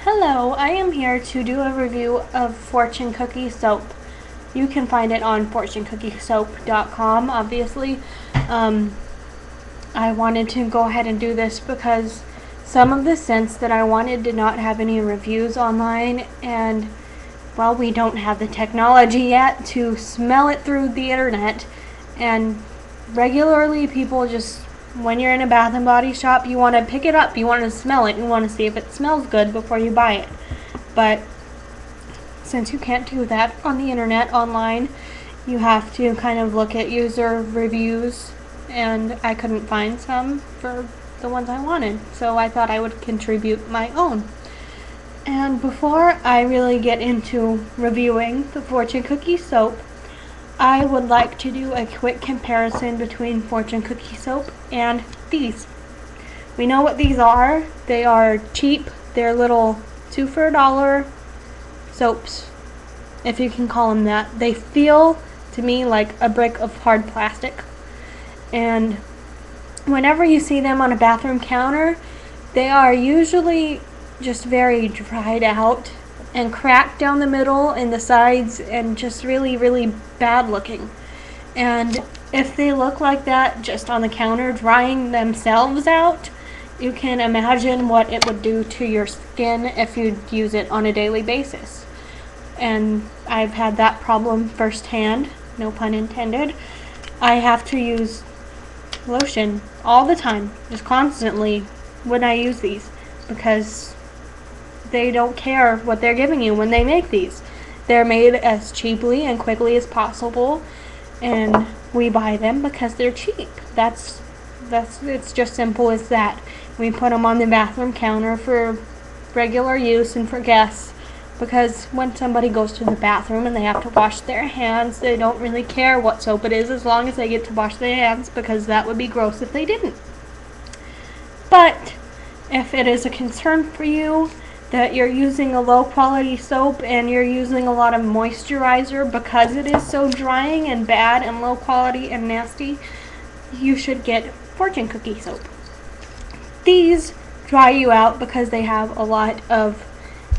Hello, I am here to do a review of Fortune Cookie Soap. You can find it on fortunecookie-soap.com, obviously. I wanted to go ahead and do this because some of the scents that I wanted did not have any reviews online, and well, we don't have the technology yet to smell it through the internet, and regularly people just, when you're in a Bath and Body shop, you want to pick it up, you want to smell it, you want to see if it smells good before you buy it. But since you can't do that on the internet online, you have to kind of look at user reviews, and I couldn't find some for the ones I wanted, so I thought I would contribute my own. And before I really get into reviewing the Fortune Cookie Soap, I would like to do a quick comparison between Fortune Cookie Soap and these. We know what these are. They are cheap. They're little 2 for $1 soaps, if you can call them that. They feel to me like a brick of hard plastic. And whenever you see them on a bathroom counter, they are usually just very dried out and cracked down the middle and the sides and just really, really bad looking. And if they look like that just on the counter drying themselves out, you can imagine what it would do to your skin if you use it on a daily basis. And I've had that problem firsthand, no pun intended. I have to use lotion all the time, just constantly when I use these, because they don't care what they're giving you when they make these. They're made as cheaply and quickly as possible, and we buy them because they're cheap. It's just simple as that. We put them on the bathroom counter for regular use and for guests, because when somebody goes to the bathroom and they have to wash their hands, they don't really care what soap it is as long as they get to wash their hands, because that would be gross if they didn't. But if it is a concern for you that you're using a low quality soap and you're using a lot of moisturizer because it is so drying and bad and low quality and nasty, you should get Fortune Cookie Soap. These dry you out because they have a lot of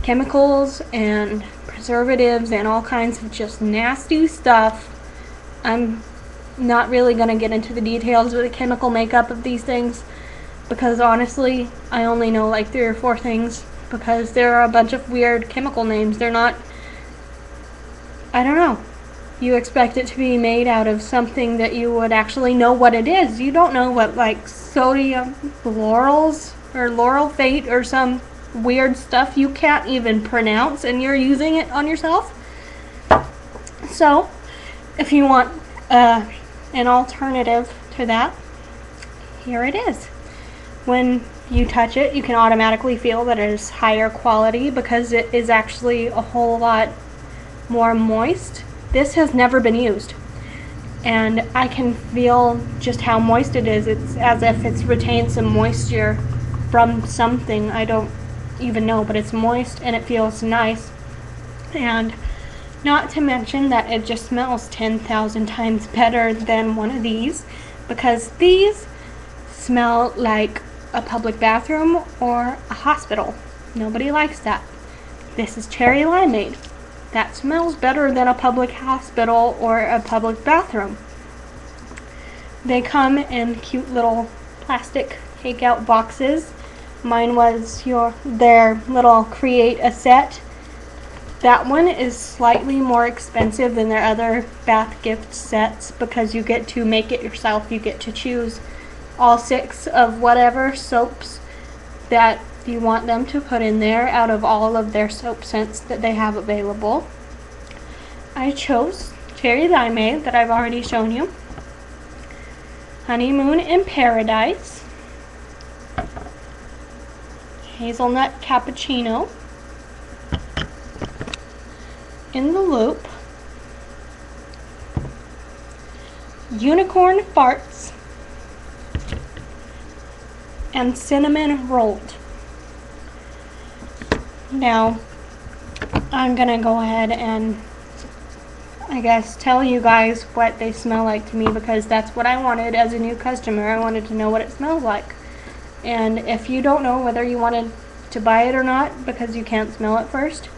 chemicals and preservatives and all kinds of just nasty stuff. I'm not really going to get into the details of the chemical makeup of these things, because honestly, I only know like 3 or 4 things, because there are a bunch of weird chemical names. They're not, I don't know. You expect it to be made out of something that you would actually know what it is. You don't know what, like, sodium laurels or laurel fate or some weird stuff you can't even pronounce, and you're using it on yourself. So if you want an alternative to that, here it is. When you touch it, you can automatically feel that it is higher quality because it is actually a whole lot more moist. This has never been used, and I can feel just how moist it is. It's as if it's retained some moisture from something, I don't even know, but it's moist and it feels nice. And not to mention that it just smells 10,000 times better than one of these, because these smell like a public bathroom or a hospital. Nobody likes that. This is cherry limeade. That smells better than a public hospital or a public bathroom. They come in cute little plastic takeout boxes. Mine was their little create a set. That one is slightly more expensive than their other bath gift sets because you get to make it yourself. You get to choose all 6 of whatever soaps that you want them to put in there out of all of their soap scents that they have available. I chose Cherry Limeade that I've already shown you, Honeymoon in Paradise, Hazelnut Cappuccino, In the Loop, Unicorn Farts, and Cinnamon Rolled. Now, I'm gonna go ahead and I guess tell you guys what they smell like to me, because that's what I wanted as a new customer. I wanted to know what it smells like. And if you don't know whether you wanted to buy it or not because you can't smell it first.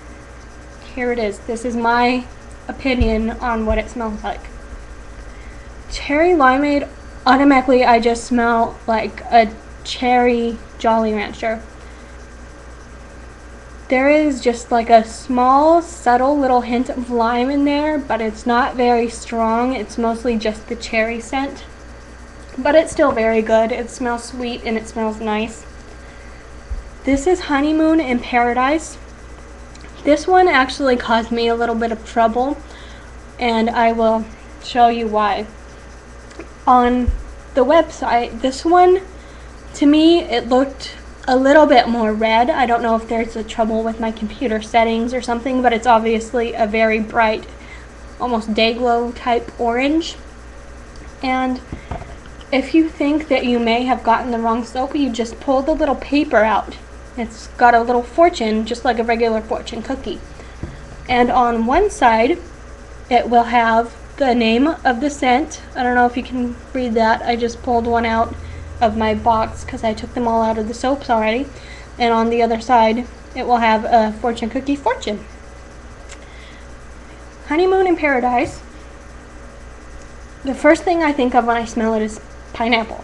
Here it is. This is my opinion on what it smells like. Cherry limeade, automatically I just smell like a cherry Jolly Rancher. There is just like a small, subtle little hint of lime in there, but it's not very strong. It's mostly just the cherry scent. But it's still very good. It smells sweet and it smells nice. This is Honeymoon in Paradise. This one actually caused me a little bit of trouble, and I will show you why. On the website, this one, to me, it looked a little bit more red. I don't know if there's a trouble with my computer settings or something, but it's obviously a very bright, almost day glow type orange. And if you think that you may have gotten the wrong soap, you just pull the little paper out. It's got a little fortune, just like a regular fortune cookie. And on one side, it will have the name of the scent. I don't know if you can read that. I just pulled one out of my box because I took them all out of the soaps already. And on the other side, it will have a fortune cookie fortune. Honeymoon in Paradise. The first thing I think of when I smell it is pineapple.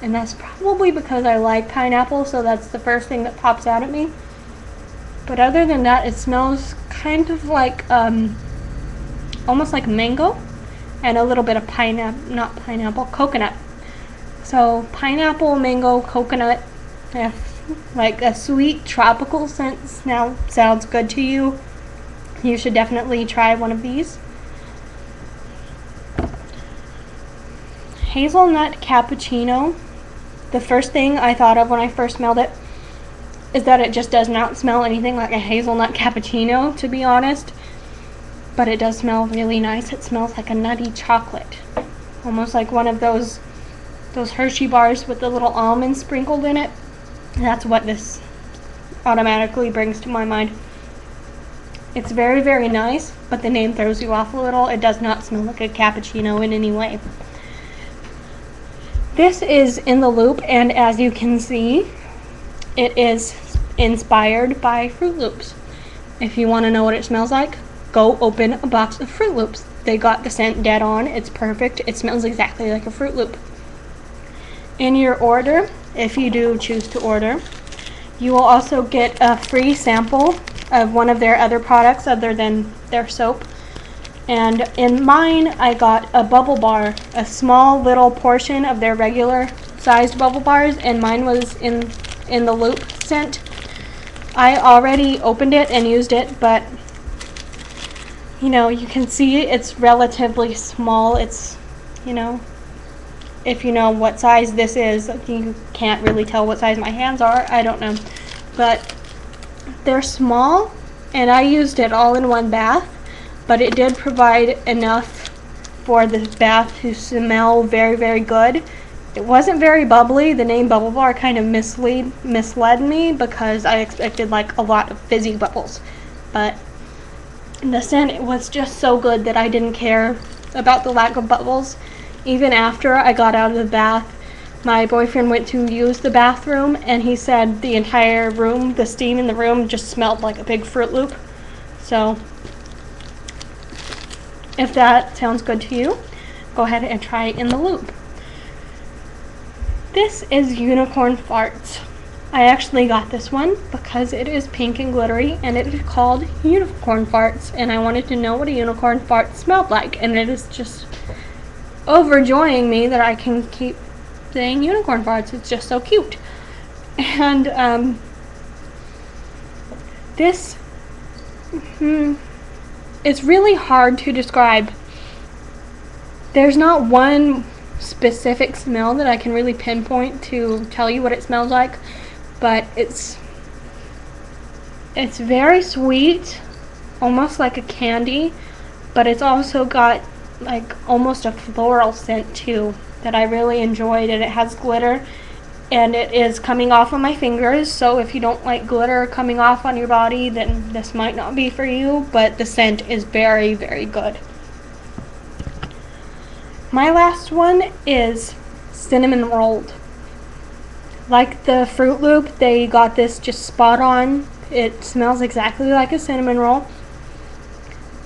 And that's probably because I like pineapple, so that's the first thing that pops out at me. But other than that, it smells kind of like, almost like mango and a little bit of coconut. So pineapple, mango, coconut, if like a sweet tropical scent now sounds good to you, you should definitely try one of these. Hazelnut cappuccino. The first thing I thought of when I first smelled it is that it just does not smell anything like a hazelnut cappuccino, to be honest. But it does smell really nice. It smells like a nutty chocolate. Almost like one of those Hershey bars with the little almonds sprinkled in it. That's what this automatically brings to my mind. It's very, very nice, but the name throws you off a little. It does not smell like a cappuccino in any way. This is In the Loop, and as you can see, it is inspired by Froot Loops. If you want to know what it smells like, go open a box of Froot Loops. They got the scent dead on. It's perfect. It smells exactly like a Froot Loop. In your order, if you do choose to order, you will also get a free sample of one of their other products other than their soap. And in mine, I got a bubble bar, a small little portion of their regular sized bubble bars, and mine was in the Loop scent. I already opened it and used it, but you know, you can see it's relatively small. It's, you know, if you know what size this is, you can't really tell what size my hands are. I don't know, but they're small, and I used it all in one bath. But it did provide enough for the bath to smell very, very good. It wasn't very bubbly. The name Bubble Bar kind of misled me because I expected like a lot of fizzy bubbles. But the scent was just so good that I didn't care about the lack of bubbles. Even after I got out of the bath, my boyfriend went to use the bathroom, and he said the entire room, the steam in the room, just smelled like a big Froot Loop. So if that sounds good to you, go ahead and try In the Loop. This is Unicorn Farts. I actually got this one because it is pink and glittery, and it is called Unicorn Farts, and I wanted to know what a unicorn fart smelled like, and it is just overjoying me that I can keep saying unicorn farts. It's just so cute. And this it's really hard to describe. There's not one specific smell that I can really pinpoint to tell you what it smells like, but it's very sweet, almost like a candy, but it's also got like almost a floral scent too that I really enjoyed, and it has glitter, and it is coming off of my fingers, so if you don't like glitter coming off on your body, then this might not be for you, but the scent is very, very good. My last one is Cinnamon Rolled. Like the Fruit Loop, they got this just spot on. It smells exactly like a cinnamon roll.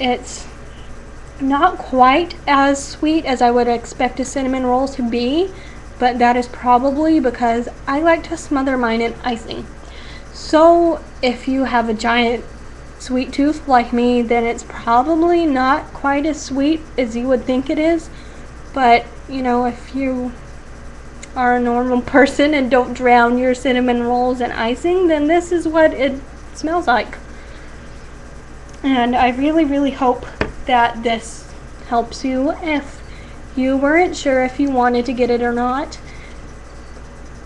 It's not quite as sweet as I would expect a cinnamon roll to be, but that is probably because I like to smother mine in icing. So if you have a giant sweet tooth like me, then it's probably not quite as sweet as you would think it is. But, you know, if you are a normal person and don't drown your cinnamon rolls in icing, then this is what it smells like. And I really, really hope that this helps you if you weren't sure if you wanted to get it or not.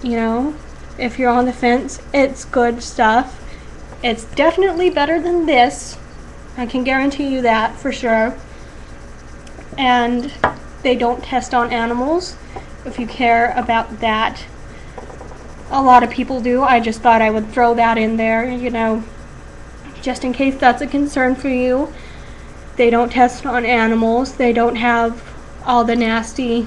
You know, if you're on the fence, it's good stuff. It's definitely better than this. I can guarantee you that for sure. And they don't test on animals, if you care about that. A lot of people do. I just thought I would throw that in there, you know, just in case that's a concern for you. They don't test on animals. They don't have all the nasty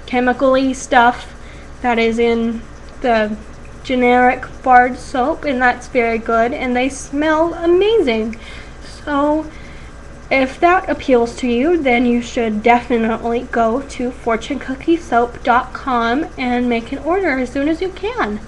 chemical-y stuff that is in the generic bar soap, and that's very good, and they smell amazing. So if that appeals to you, then you should definitely go to fortunecookie.soap.com and make an order as soon as you can.